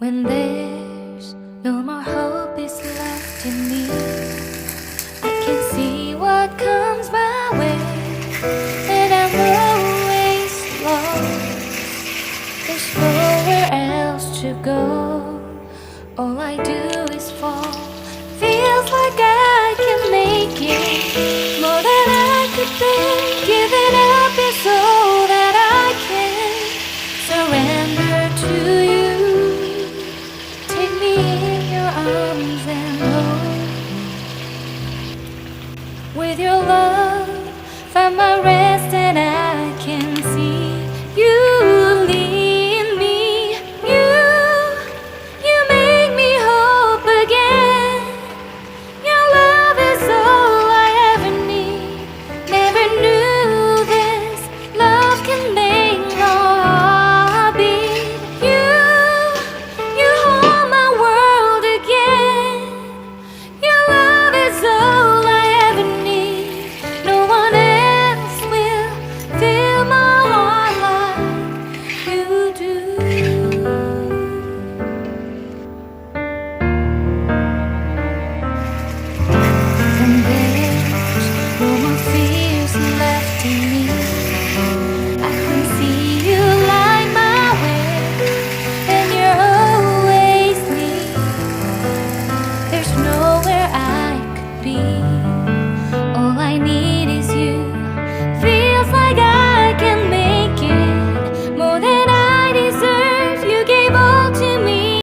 When there's no more hope is left in me, I can see what comes my way, and I'm always lost. There's nowhere else to go. All I do is fall. Feels like I can make it more than I could think. Giving up is all that I can surrender to you. Take me in your arms and hold. With your love, find my rest, and I can see you lead me. You make me hope again. Your love is all I ever need. Never knew this love can make my heart beat. You hold my world again. Your love is all I ever need. No one else will fill my heart like you do. And there's no more fears left in me. I can see you light my way, and you're always near. There's nowhere I could be. All I need